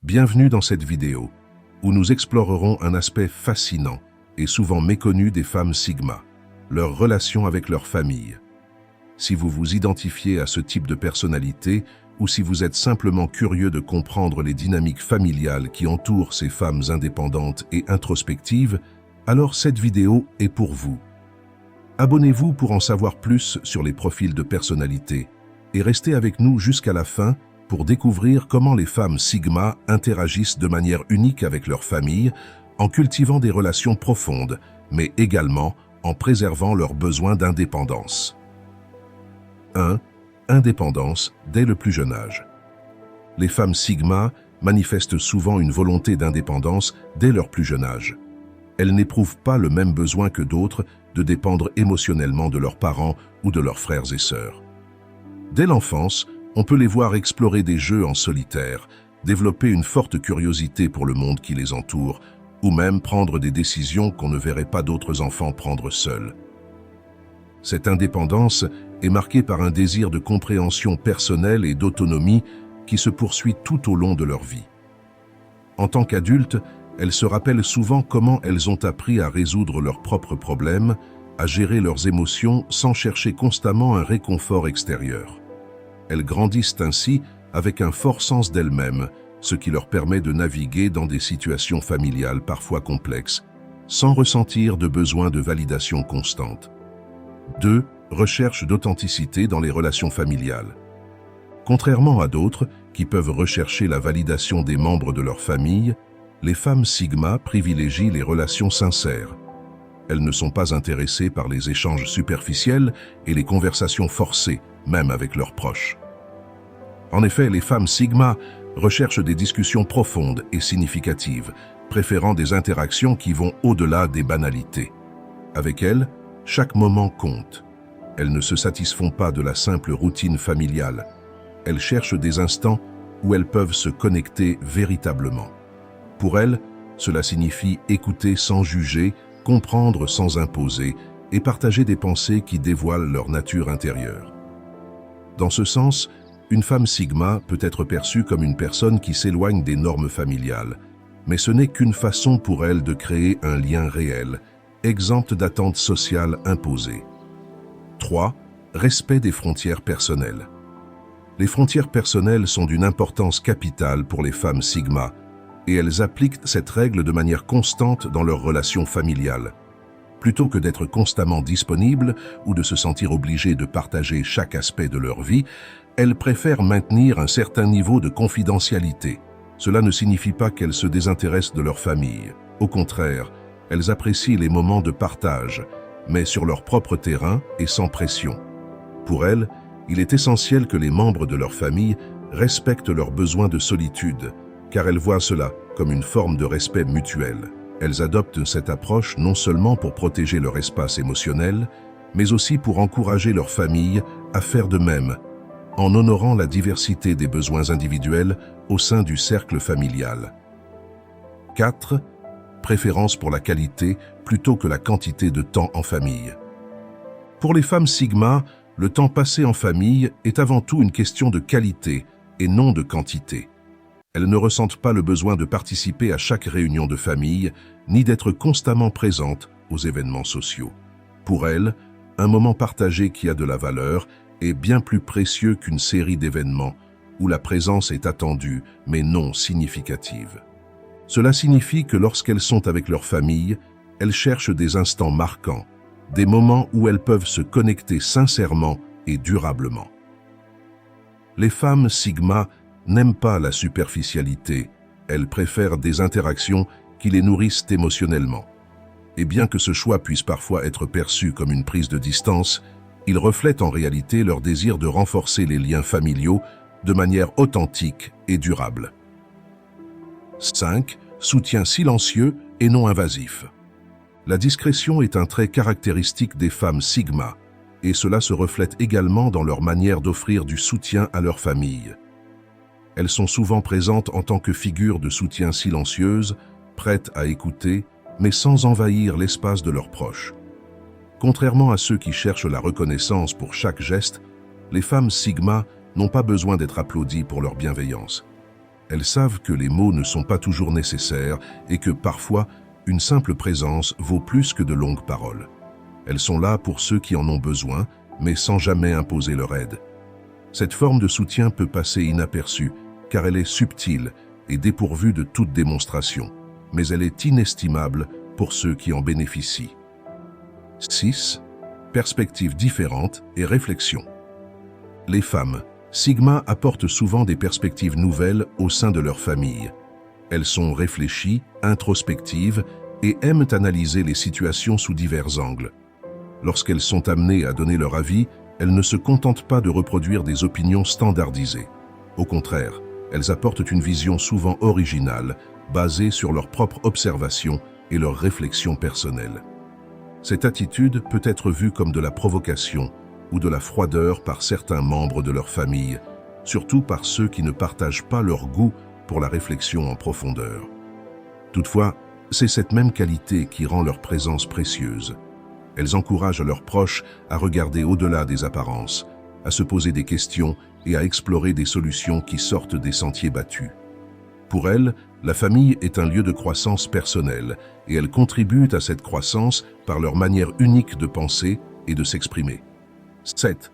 Bienvenue dans cette vidéo, où nous explorerons un aspect fascinant et souvent méconnu des femmes Sigma, leur relation avec leur famille. Si vous vous identifiez à ce type de personnalité, ou si vous êtes simplement curieux de comprendre les dynamiques familiales qui entourent ces femmes indépendantes et introspectives, alors cette vidéo est pour vous. Abonnez-vous pour en savoir plus sur les profils de personnalité et restez avec nous jusqu'à la fin pour découvrir comment les femmes Sigma interagissent de manière unique avec leur famille en cultivant des relations profondes, mais également en préservant leurs besoins d'indépendance. 1. Indépendance dès le plus jeune âge. Les femmes Sigma manifestent souvent une volonté d'indépendance dès leur plus jeune âge. Elles n'éprouvent pas le même besoin que d'autres de dépendre émotionnellement de leurs parents ou de leurs frères et sœurs. Dès l'enfance, on peut les voir explorer des jeux en solitaire, développer une forte curiosité pour le monde qui les entoure, ou même prendre des décisions qu'on ne verrait pas d'autres enfants prendre seuls. Cette indépendance est marquée par un désir de compréhension personnelle et d'autonomie qui se poursuit tout au long de leur vie. En tant qu'adultes, elles se rappellent souvent comment elles ont appris à résoudre leurs propres problèmes, à gérer leurs émotions sans chercher constamment un réconfort extérieur. Elles grandissent ainsi avec un fort sens d'elles-mêmes, ce qui leur permet de naviguer dans des situations familiales parfois complexes, sans ressentir de besoin de validation constante. 2. Recherche d'authenticité dans les relations familiales. Contrairement à d'autres, qui peuvent rechercher la validation des membres de leur famille, les femmes Sigma privilégient les relations sincères. Elles ne sont pas intéressées par les échanges superficiels et les conversations forcées, même avec leurs proches. En effet, les femmes Sigma recherchent des discussions profondes et significatives, préférant des interactions qui vont au-delà des banalités. Avec elles, chaque moment compte. Elles ne se satisfont pas de la simple routine familiale. Elles cherchent des instants où elles peuvent se connecter véritablement. Pour elles, cela signifie écouter sans juger, comprendre sans imposer et partager des pensées qui dévoilent leur nature intérieure. Dans ce sens, une femme Sigma peut être perçue comme une personne qui s'éloigne des normes familiales, mais ce n'est qu'une façon pour elle de créer un lien réel, exempte d'attentes sociales imposées. 3. Respect des frontières personnelles. Les frontières personnelles sont d'une importance capitale pour les femmes Sigma, et elles appliquent cette règle de manière constante dans leurs relations familiales. Plutôt que d'être constamment disponibles ou de se sentir obligées de partager chaque aspect de leur vie, elles préfèrent maintenir un certain niveau de confidentialité. Cela ne signifie pas qu'elles se désintéressent de leur famille. Au contraire, elles apprécient les moments de partage, mais sur leur propre terrain et sans pression. Pour elles, il est essentiel que les membres de leur famille respectent leurs besoins de solitude, car elles voient cela comme une forme de respect mutuel. Elles adoptent cette approche non seulement pour protéger leur espace émotionnel, mais aussi pour encourager leur famille à faire de même, en honorant la diversité des besoins individuels au sein du cercle familial. 4. Préférence pour la qualité plutôt que la quantité de temps en famille. Pour les femmes Sigma, le temps passé en famille est avant tout une question de qualité et non de quantité. Elles ne ressentent pas le besoin de participer à chaque réunion de famille, ni d'être constamment présentes aux événements sociaux. Pour elles, un moment partagé qui a de la valeur est bien plus précieux qu'une série d'événements où la présence est attendue mais non significative. Cela signifie que lorsqu'elles sont avec leur famille, elles cherchent des instants marquants, des moments où elles peuvent se connecter sincèrement et durablement. Les femmes Sigma n'aiment pas la superficialité, elles préfèrent des interactions qui les nourrissent émotionnellement. Et bien que ce choix puisse parfois être perçu comme une prise de distance, il reflète en réalité leur désir de renforcer les liens familiaux de manière authentique et durable. 5. Soutien silencieux et non invasif. La discrétion est un trait caractéristique des femmes Sigma, et cela se reflète également dans leur manière d'offrir du soutien à leur famille. Elles sont souvent présentes en tant que figures de soutien silencieuses, prêtes à écouter, mais sans envahir l'espace de leurs proches. Contrairement à ceux qui cherchent la reconnaissance pour chaque geste, les femmes Sigma n'ont pas besoin d'être applaudies pour leur bienveillance. Elles savent que les mots ne sont pas toujours nécessaires et que parfois, une simple présence vaut plus que de longues paroles. Elles sont là pour ceux qui en ont besoin, mais sans jamais imposer leur aide. Cette forme de soutien peut passer inaperçue, car elle est subtile et dépourvue de toute démonstration, mais elle est inestimable pour ceux qui en bénéficient. 6. Perspectives différentes et réflexions. Les femmes Sigma apportent souvent des perspectives nouvelles au sein de leur famille. Elles sont réfléchies, introspectives et aiment analyser les situations sous divers angles. Lorsqu'elles sont amenées à donner leur avis, elles ne se contentent pas de reproduire des opinions standardisées. Au contraire, elles apportent une vision souvent originale, basée sur leurs propres observations et leurs réflexions personnelles. Cette attitude peut être vue comme de la provocation ou de la froideur par certains membres de leur famille, surtout par ceux qui ne partagent pas leur goût pour la réflexion en profondeur. Toutefois, c'est cette même qualité qui rend leur présence précieuse. Elles encouragent leurs proches à regarder au-delà des apparences, à se poser des questions et à explorer des solutions qui sortent des sentiers battus. Pour elles, la famille est un lieu de croissance personnelle et elles contribuent à cette croissance par leur manière unique de penser et de s'exprimer. 7.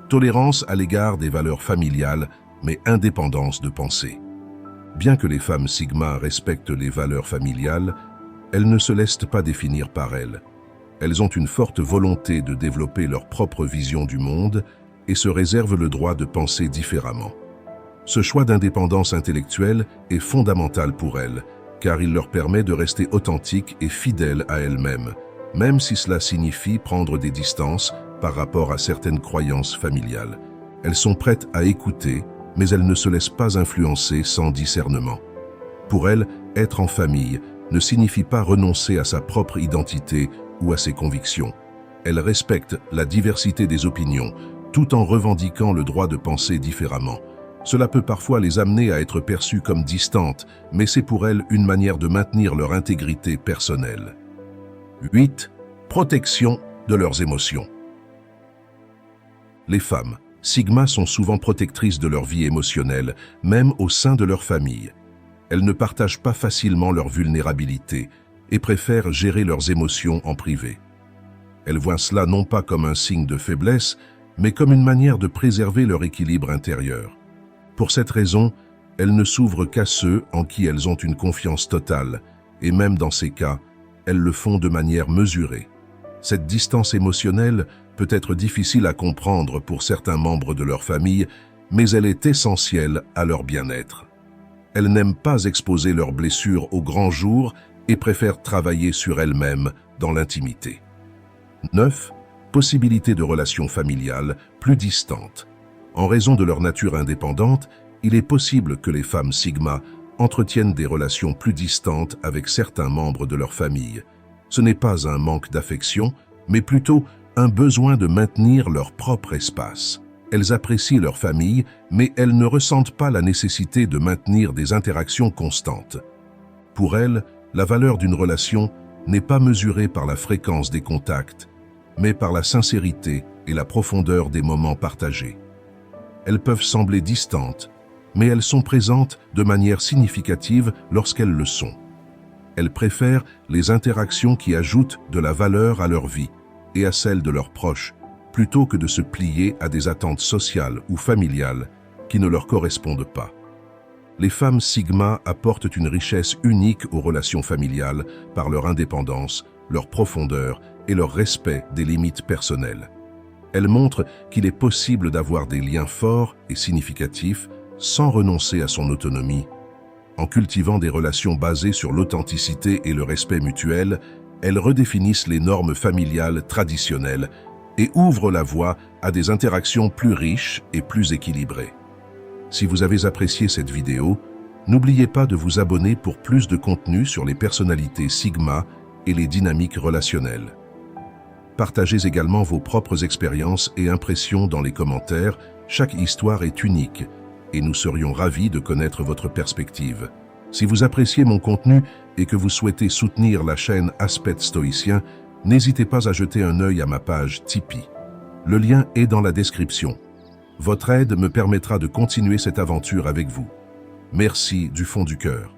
Tolérance à l'égard des valeurs familiales, mais indépendance de pensée. Bien que les femmes Sigma respectent les valeurs familiales, elles ne se laissent pas définir par elles. Elles ont une forte volonté de développer leur propre vision du monde et se réservent le droit de penser différemment. Ce choix d'indépendance intellectuelle est fondamental pour elles, car il leur permet de rester authentiques et fidèles à elles-mêmes, même si cela signifie prendre des distances par rapport à certaines croyances familiales. Elles sont prêtes à écouter, mais elles ne se laissent pas influencer sans discernement. Pour elles, être en famille ne signifie pas renoncer à sa propre identité ou à ses convictions. Elles respectent la diversité des opinions, tout en revendiquant le droit de penser différemment. Cela peut parfois les amener à être perçues comme distantes, mais c'est pour elles une manière de maintenir leur intégrité personnelle. 8. Protection de leurs émotions. Les femmes Sigma sont souvent protectrices de leur vie émotionnelle, même au sein de leur famille. Elles ne partagent pas facilement leur vulnérabilité et préfèrent gérer leurs émotions en privé. Elles voient cela non pas comme un signe de faiblesse, mais comme une manière de préserver leur équilibre intérieur. Pour cette raison, elles ne s'ouvrent qu'à ceux en qui elles ont une confiance totale, et même dans ces cas, elles le font de manière mesurée. Cette distance émotionnelle peut être difficile à comprendre pour certains membres de leur famille, mais elle est essentielle à leur bien-être. Elles n'aiment pas exposer leurs blessures au grand jour et préfèrent travailler sur elles-mêmes dans l'intimité. 9. Possibilité de relations familiales plus distantes. En raison de leur nature indépendante, il est possible que les femmes Sigma entretiennent des relations plus distantes avec certains membres de leur famille. Ce n'est pas un manque d'affection, mais plutôt un besoin de maintenir leur propre espace. Elles apprécient leur famille, mais elles ne ressentent pas la nécessité de maintenir des interactions constantes. Pour elles, la valeur d'une relation n'est pas mesurée par la fréquence des contacts, mais par la sincérité et la profondeur des moments partagés. Elles peuvent sembler distantes, mais elles sont présentes de manière significative lorsqu'elles le sont. Elles préfèrent les interactions qui ajoutent de la valeur à leur vie et à celle de leurs proches, plutôt que de se plier à des attentes sociales ou familiales qui ne leur correspondent pas. Les femmes Sigma apportent une richesse unique aux relations familiales par leur indépendance, leur profondeur et leur respect des limites personnelles. Elles montrent qu'il est possible d'avoir des liens forts et significatifs sans renoncer à son autonomie. En cultivant des relations basées sur l'authenticité et le respect mutuel, elles redéfinissent les normes familiales traditionnelles et ouvrent la voie à des interactions plus riches et plus équilibrées. Si vous avez apprécié cette vidéo, n'oubliez pas de vous abonner pour plus de contenu sur les personnalités Sigma et les dynamiques relationnelles. Partagez également vos propres expériences et impressions dans les commentaires. Chaque histoire est unique et nous serions ravis de connaître votre perspective. Si vous appréciez mon contenu et que vous souhaitez soutenir la chaîne Aspect Stoïcien, n'hésitez pas à jeter un œil à ma page Tipeee. Le lien est dans la description. Votre aide me permettra de continuer cette aventure avec vous. Merci du fond du cœur.